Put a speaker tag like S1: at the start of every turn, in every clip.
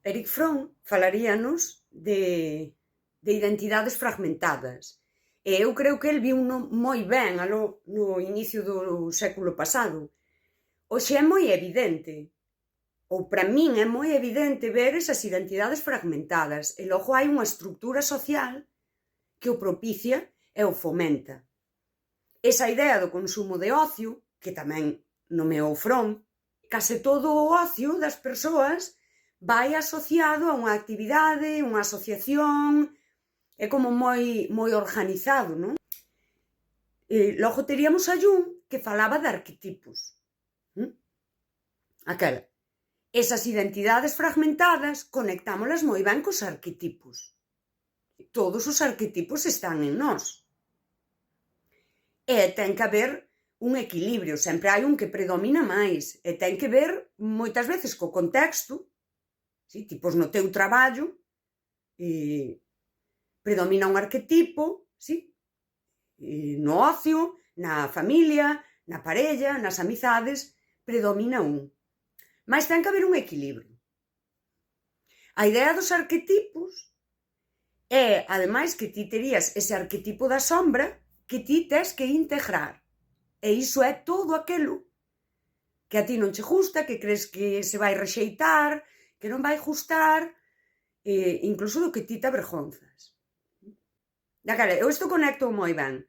S1: Erich Fromm falaríanos de identidades fragmentadas. E eu creo que el viu moi ben no inicio do século pasado. Hoxe é moi evidente, ou para min é moi evidente ver esas identidades fragmentadas, e logo hai unha estructura social que o propicia e o fomenta. Esa idea do consumo de ocio, que tamén nomeou Fromm, case todo o ocio das persoas vai asociado a unha actividade, unha asociación, é como moi organizado, non? Logo teríamos a Jung, que falaba de arquetipos. Esas identidades fragmentadas conectámolas moi ben cos arquetipos. Todos os arquetipos están en nós. E ten que haber un equilibrio, sempre hai un que predomina máis, e ten que ver moitas veces co contexto, sí? Tipos no teu traballo, predomina un arquetipo, sí? No ocio, na familia, na parella, nas amizades, predomina un. Mais ten que haber un equilibrio. A idea dos arquetipos é, ademais, que ti terías ese arquetipo da sombra que ti tes que integrar. E iso é todo aquilo que a ti non che gusta, que crees que se vai rexeitar, que non vai gustar, incluso do que ti te avergonzas. Daquela, eu isto conecto moi ben.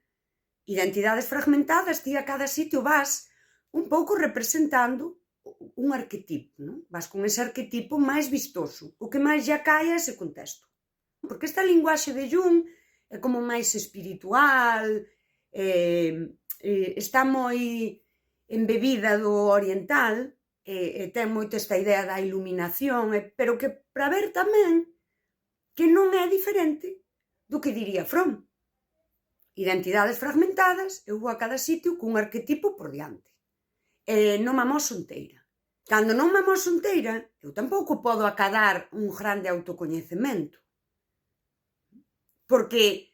S1: Identidades fragmentadas, ti a cada sitio vas un pouco representando un arquetipo, non? Vas con ese arquetipo máis vistoso, o que máis lle cae a ese contexto. Porque esta linguaxe de Jung é como máis espiritual, está moi embebida do oriental, e ten moito esta idea da iluminación, pero que para ver tamén que non é diferente do que diría Fromm. Identidades fragmentadas, eu vou a cada sitio cun arquetipo por diante. Non me amoso inteira. Cando non me amoso inteira, eu tampouco podo acadar un grande autocoñecemento. Porque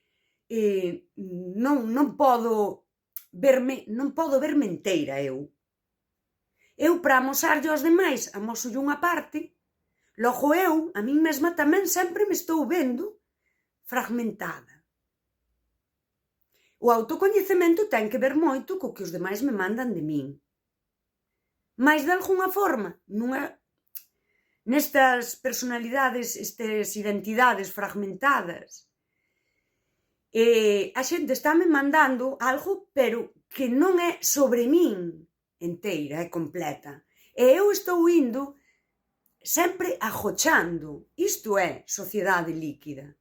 S1: non podo verme inteira eu. Eu, para amosarlle aos demais, amosolle unha parte, logo eu, a min mesma, tamén sempre me estou vendo fragmentada. O autocoñecemento ten que ver moito co que os demais me mandan de min. Mais, de algunha forma, nestas personalidades, estas identidades fragmentadas, a xente estáme mandando algo, pero que non é sobre min enteira e completa. E eu estou indo sempre agochando. Isto é sociedade líquida.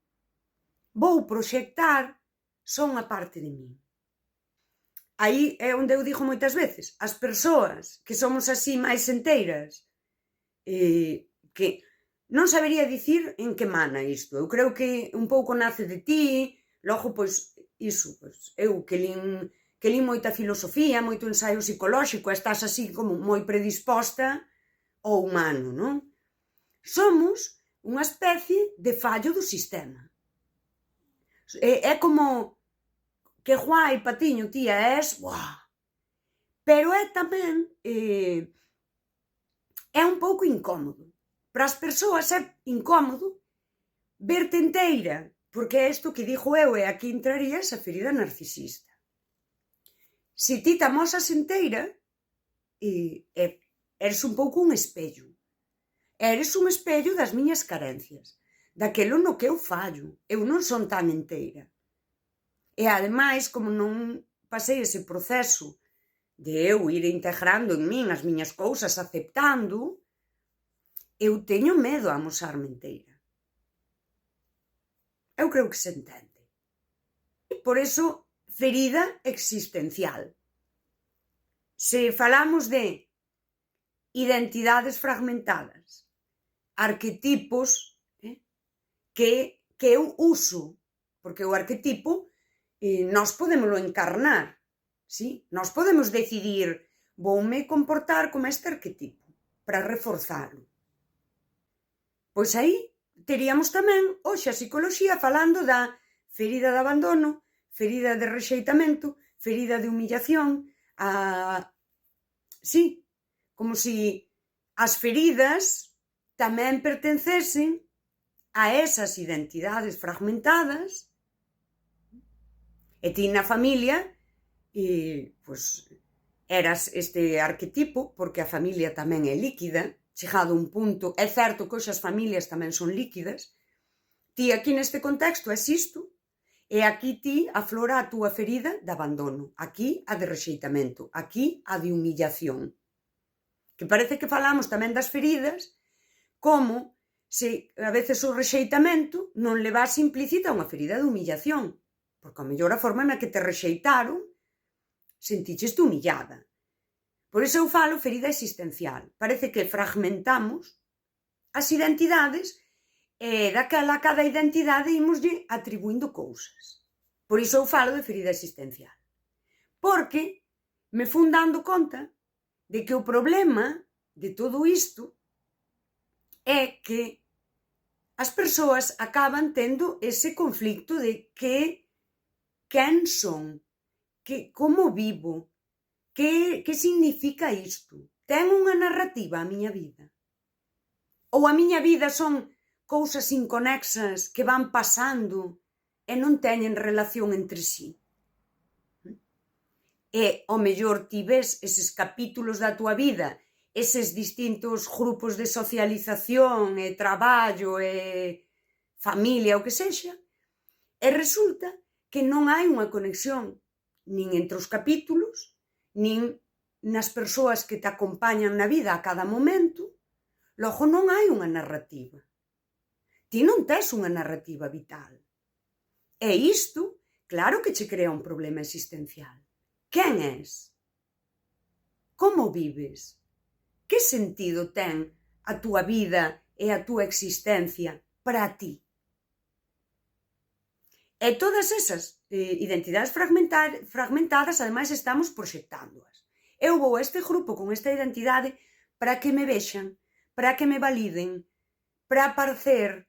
S1: Vou proxectar só unha parte de min. Aí é onde eu digo moitas veces, as persoas que somos así máis enteiras, que non sabería dicir en que mana isto. Eu creo que un pouco nace de ti, logo, pois, iso, pois, eu que lín moita filosofía, moito ensaio psicolóxico, estás así como moi predisposta ao humano, non? Somos unha especie de fallo do sistema. É como que guai, patiño, tía, és, buah. Pero é tamén, é un pouco incómodo. Para as persoas é incómodo verte inteira, porque é isto que digo eu, e aquí entraría esa ferida narcisista. Se ti te amosas inteira, eres un pouco un espello. Eres un espello das miñas carencias, daquelo no que eu fallo. Eu non son tan inteira. E, ademais, como non pasei ese proceso de eu ir integrando en min as miñas cousas, aceptando, eu teño medo a amosarme inteira. Eu creo que se entende. Por iso, ferida existencial. Se falamos de identidades fragmentadas, arquetipos que eu uso, porque o arquetipo nós podémoslo encarnar, sí? Nós podemos decidir, voume comportar como este arquetipo para reforzalo. Pois aí teríamos tamén hoxe a psicoloxía falando da ferida de abandono, ferida de rexeitamento, ferida de humillación, sí, como si as feridas tamén pertencesen a esas identidades fragmentadas, e ti na familia pois, eras este arquetipo, porque a familia tamén é líquida, chegado a un punto, é certo que hoxe as familias tamén son líquidas, ti aquí neste contexto és isto, e aquí ti aflora a túa ferida de abandono, aquí a de rexeitamento, aquí a de humillación. Que parece que falamos tamén das feridas como se a veces o rexeitamento non levase implícita a unha ferida de humillación, porque a mellor a forma na que te rexeitaron senticheste humillada. Por iso eu falo ferida existencial. Parece que fragmentamos as identidades e daquela cada identidade imoslle atribuindo cousas. Por iso eu falo de ferida existencial. Porque me fun dando conta de que o problema de todo isto é que as persoas acaban tendo ese conflicto de quen son, como vivo, que significa isto? Ten unha narrativa a miña vida? Ou a miña vida son cousas inconexas que van pasando e non teñen relación entre sí? E, ao mellor, ti ves eses capítulos da tua vida, eses distintos grupos de socialización e traballo e familia, o que sexa, e resulta que non hai unha conexión nin entre os capítulos, nin nas persoas que te acompañan na vida a cada momento, logo non hai unha narrativa. Ti non tes unha narrativa vital. E isto, claro que che crea un problema existencial. Quen és? Como vives? Que sentido ten a túa vida e a túa existencia para ti? E todas esas identidades fragmentadas, ademais, estamos proxectándoas. Eu vou a este grupo con esta identidade para que me vexan, para que me validen, para aparecer.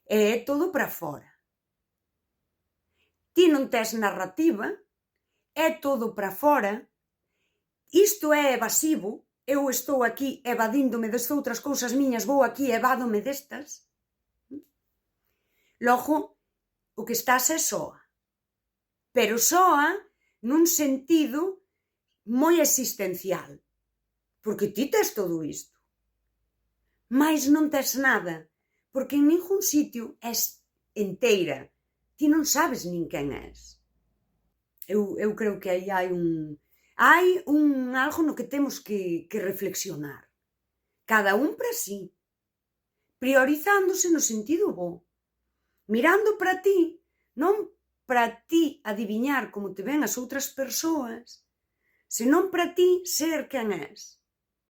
S1: E é todo para fora. Ti non tes narrativa, é todo para fora, isto é evasivo, eu estou aquí evadíndome destoutras cousas miñas, vou aquí e evádome destas. Logo, o que estás é soa. Pero soa nun sentido moi existencial. Porque ti tes todo isto. Mais non tes nada. Porque en ningún sitio és enteira. Ti non sabes nin quen és. Eu creo que aí hai algo no que temos que reflexionar. Cada un para si. Priorizándose no sentido bo. Mirando para ti, non para ti adiviñar como te ven as outras persoas, senón para ti ser quen és.